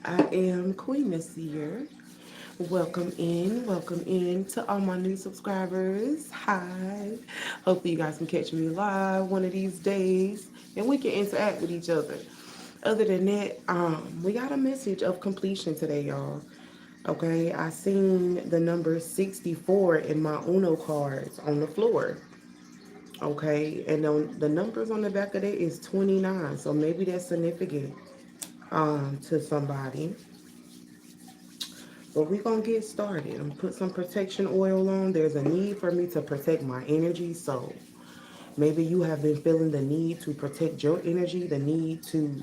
I am Queen Nasir. Welcome in to all my new subscribers. Hi. Hopefully you guys can catch me live one of these days and we can interact with each other. Other than that, we got a message of completion today, y'all. Okay, I seen the number 64 in my Uno cards on the floor. Okay, and the numbers on the back of that is 29. So maybe that's significant to somebody. But we're going to get started. I'm put some protection oil on. There's a need for me to protect my energy. So maybe you have been feeling the need to protect your energy, the need to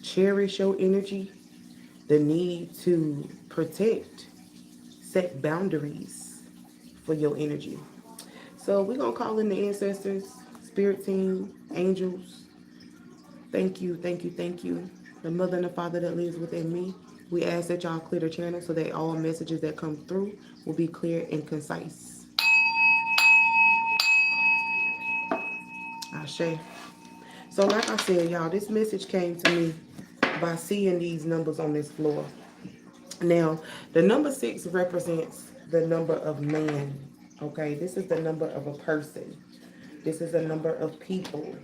cherish your energy, the need to protect, set boundaries for your energy. So we're going to call in the ancestors, spirit team, angels. Thank you, thank you, thank you. The mother and the father that lives within me. We ask that y'all clear the channel so that all messages that come through will be clear and concise. Ashe. So like I said, y'all, this message came to me by seeing these numbers on this floor. Now, the number 6 represents the number of man. Okay, this is the number of a person. This is a number of people.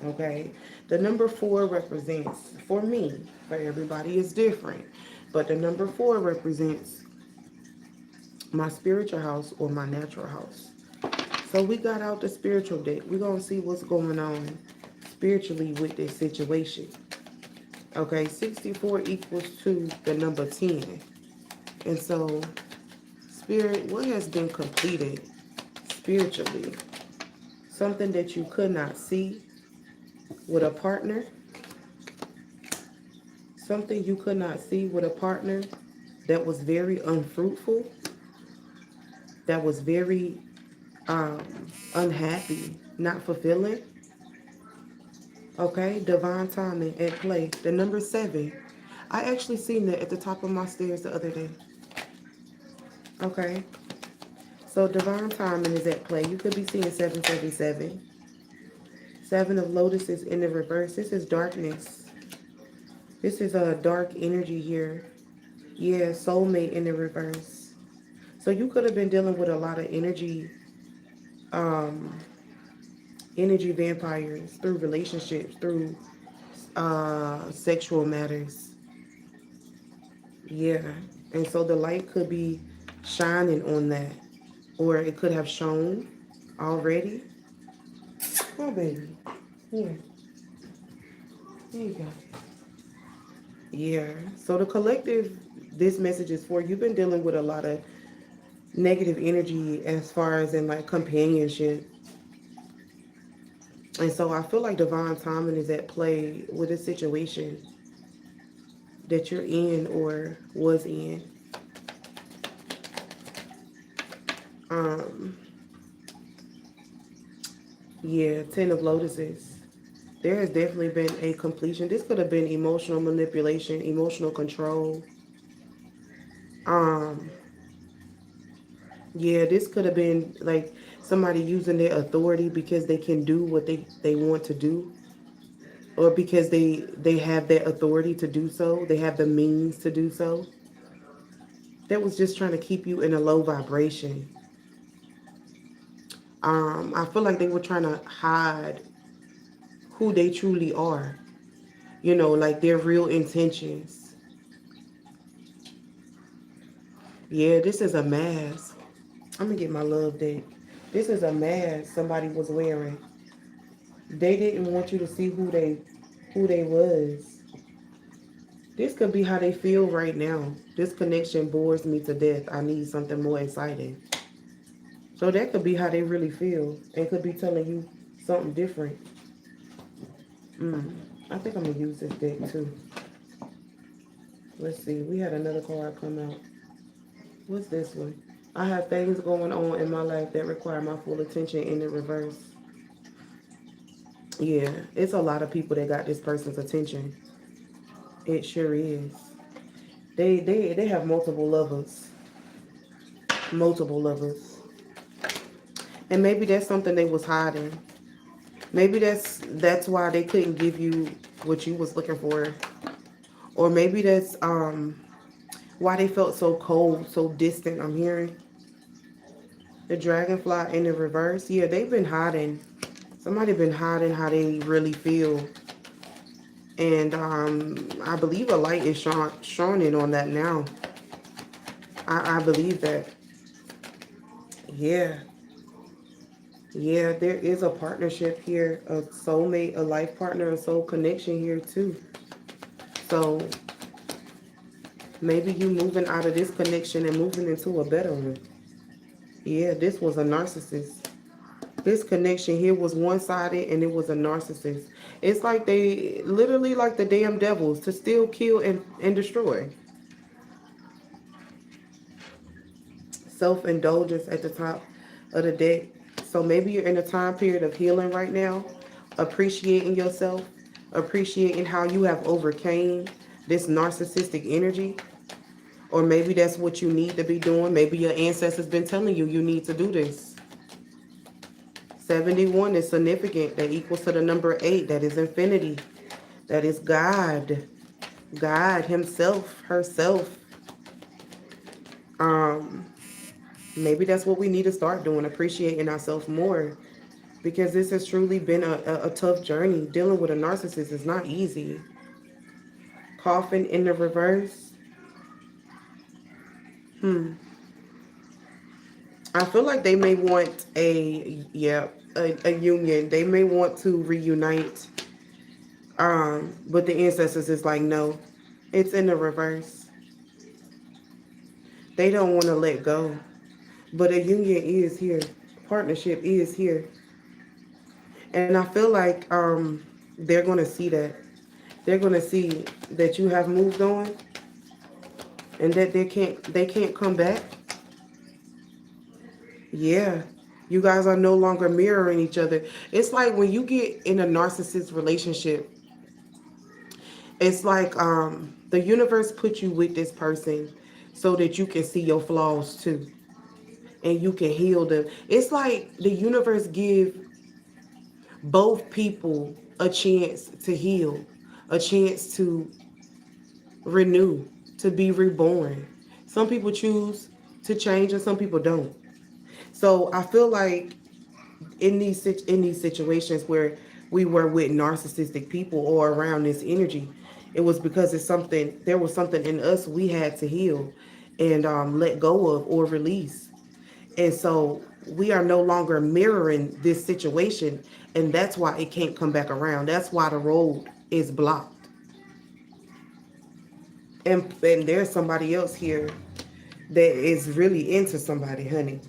Okay, the number 4 represents, for me, for everybody is different, but the number 4 represents my spiritual house or my natural house. So we got out the spiritual deck. We're going to see what's going on spiritually with this situation. Okay, 64 equals to the number 10. And so, spirit, what has been completed spiritually? Something that you could not see with a partner. Something you could not see with a partner that was very unfruitful. That was very unhappy, not fulfilling. Okay, divine timing at play. The number 7. I actually seen that at the top of my stairs the other day. Okay, so divine timing is at play. You could be seeing 777. 7 of lotuses in the reverse. This is darkness. This is a dark energy here. Yeah, soulmate in the reverse. So you could have been dealing with a lot of um, energy vampires through relationships, through sexual matters. Yeah. And so the light could be shining on that. Or it could have shown already. Oh, baby. Here. There you go. Yeah. So the collective, this message is for, you've been dealing with a lot of negative energy as far as in like companionship. And so I feel like divine timing is at play with a situation that you're in or was in. Um, yeah, 10 of lotuses. There has definitely been a completion. This could have been emotional manipulation, emotional control. Um, yeah, this could have been like somebody using their authority because they can do what they want to do. Or because they have that authority to do so. They have the means to do so. That was just trying to keep you in a low vibration. I feel like they were trying to hide who they truly are. You know, like their real intentions. Yeah, this is a mask. I'm gonna get my love deck. This is a mask somebody was wearing. They didn't want you to see who they was. This could be how they feel right now. This connection bores me to death. I need something more exciting. So that could be how they really feel. And could be telling you something different. I think I'm gonna use this deck too. Let's see. We had another card come out. What's this one? I have things going on in my life that require my full attention in the reverse. Yeah, it's a lot of people that got this person's attention. It sure is. They have multiple lovers. Multiple lovers. And maybe that's something they was hiding. Maybe that's why they couldn't give you what you was looking for. Or maybe that's why they felt so cold, so distant. I'm hearing the dragonfly in the reverse. Yeah, they've been hiding. Somebody been hiding how they really feel. And I believe a light is shining on that now. I believe that. Yeah. Yeah, there is a partnership here, a soulmate, a life partner, a soul connection here too. So maybe you moving out of this connection and moving into a better one. Yeah, this was a narcissist. This connection here was one-sided and it was a narcissist. It's like they literally like the damn devils to steal, kill, and destroy. Self-indulgence at the top of the deck. So maybe you're in a time period of healing right now, appreciating yourself, appreciating how you have overcame this narcissistic energy. Or maybe that's what you need to be doing. Maybe your ancestors been telling you you need to do this. 71 is significant. That equals to the number 8. That is infinity. That is God. God himself, herself. Maybe that's what we need to start doing, appreciating ourselves more. Because this has truly been a tough journey. Dealing with a narcissist is not easy. Coffin in the reverse. I feel like they may want a union. They may want to reunite. But the ancestors is like, no, it's in the reverse. They don't want to let go. But a union is here. Partnership is here. And I feel like they're gonna see that. They're gonna see that you have moved on and that they can't come back. Yeah. You guys are no longer mirroring each other. It's like when you get in a narcissist relationship, it's like the universe put you with this person so that you can see your flaws too and you can heal them. It's like the universe give both people a chance to heal, a chance to renew, to be reborn. Some people choose to change and some people don't. So I feel like in these situations where we were with narcissistic people or around this energy, it was because there was something in us we had to heal and let go of or release. And so we are no longer mirroring this situation, and that's why it can't come back around. That's why the road is blocked. And there's somebody else here that is really into somebody, honey.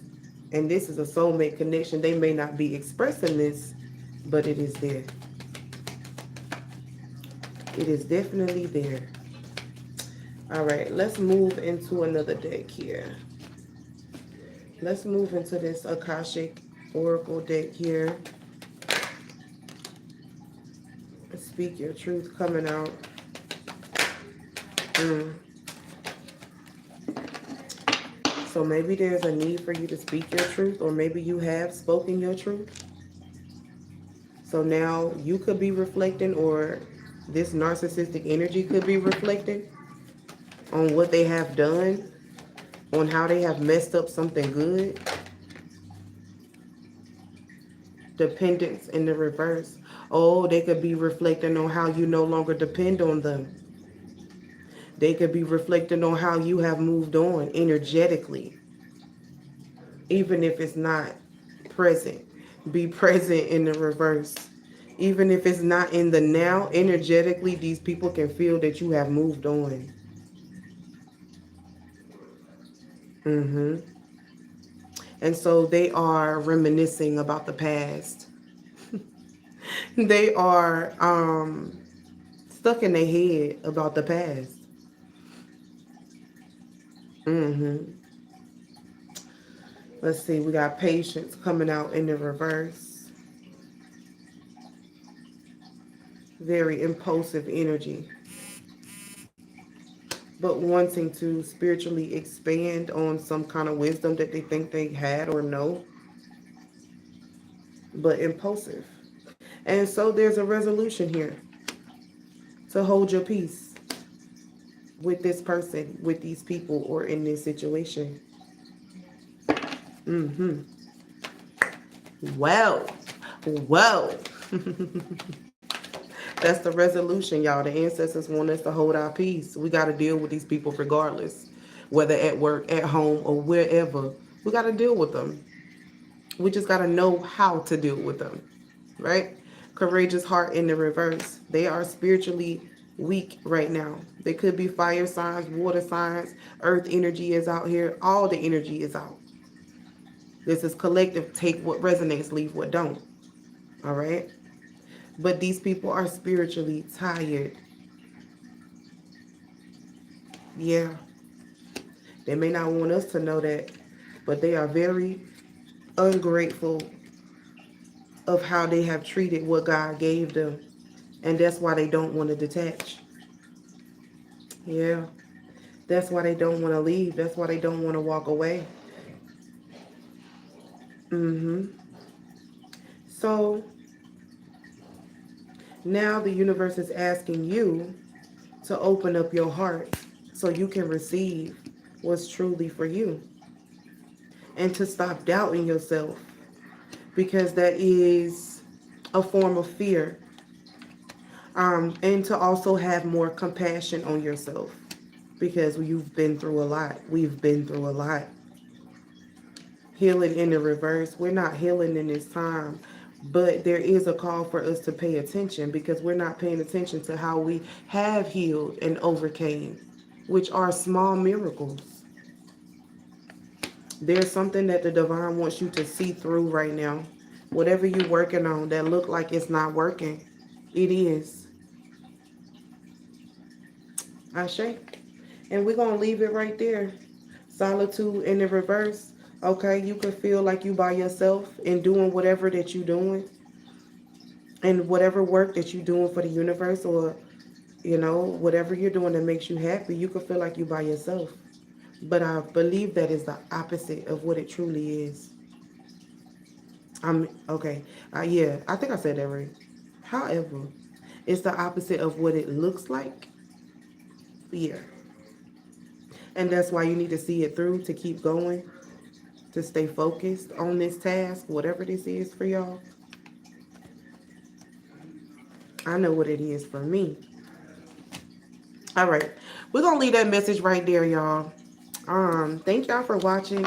And this is a soulmate connection. They may not be expressing this, but it is there. It is definitely there. All right, let's move into another deck here. Let's move into this Akashic Oracle deck here. Speak your truth coming out. So maybe there's a need for you to speak your truth, or maybe you have spoken your truth. So now you could be reflecting, or this narcissistic energy could be reflecting on what they have done, on how they have messed up something good. Dependence in the reverse. Oh, they could be reflecting on how you no longer depend on them. They could be reflecting on how you have moved on energetically. Even if it's not present. Be present in the reverse. Even if it's not in the now, energetically, these people can feel that you have moved on. And so they are reminiscing about the past. They are stuck in their head about the past. Let's see, we got patience coming out in the reverse. Very impulsive energy. But wanting to spiritually expand on some kind of wisdom that they think they had or know. But impulsive. And so there's a resolution here to hold your peace. with this person, with these people, or in this situation. Well, well. That's the resolution, y'all. The ancestors want us to hold our peace. We got to deal with these people regardless, whether at work, at home, or wherever. We got to deal with them. We just got to know how to deal with them, right? Courageous heart in the reverse. They are spiritually weak right now. They could be fire signs, water signs, earth energy is out here. All the energy is out. This is collective. Take what resonates, leave what don't. All right? But these people are spiritually tired. Yeah. They may not want us to know that, but they are very ungrateful of how they have treated what God gave them. And that's why they don't want to detach. Yeah. That's why they don't want to leave. That's why they don't want to walk away. So now the universe is asking you to open up your heart so you can receive what's truly for you and to stop doubting yourself, because that is a form of fear. And to also have more compassion on yourself, because you've been through a lot. We've been through a lot. Healing in the reverse. We're not healing in this time, but there is a call for us to pay attention, because we're not paying attention to how we have healed and overcame, which are small miracles. There's something that the divine wants you to see through right now. Whatever you're working on that look like it's not working, it is. Ashe. And we're going to leave it right there. Solitude in the reverse. Okay, you could feel like you by yourself and doing whatever that you're doing, and whatever work that you're doing for the universe, or, whatever you're doing that makes you happy, you could feel like you by yourself. But I believe that is the opposite of what it truly is. Okay. Yeah, I think I said that right. However, it's the opposite of what it looks like. Yeah. And that's why you need to see it through to keep going, to stay focused on this task, whatever this is for y'all. I know what it is for me. All right. We're going to leave that message right there, y'all. Thank y'all for watching.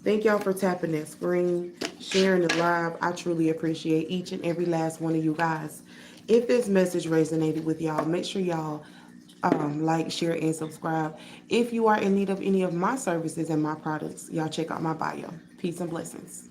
Thank y'all for tapping that screen, sharing the live. I truly appreciate each and every last one of you guys. If this message resonated with y'all, make sure y'all like, share, and subscribe. If you are in need of any of my services and my products, y'all check out my bio. Peace and blessings.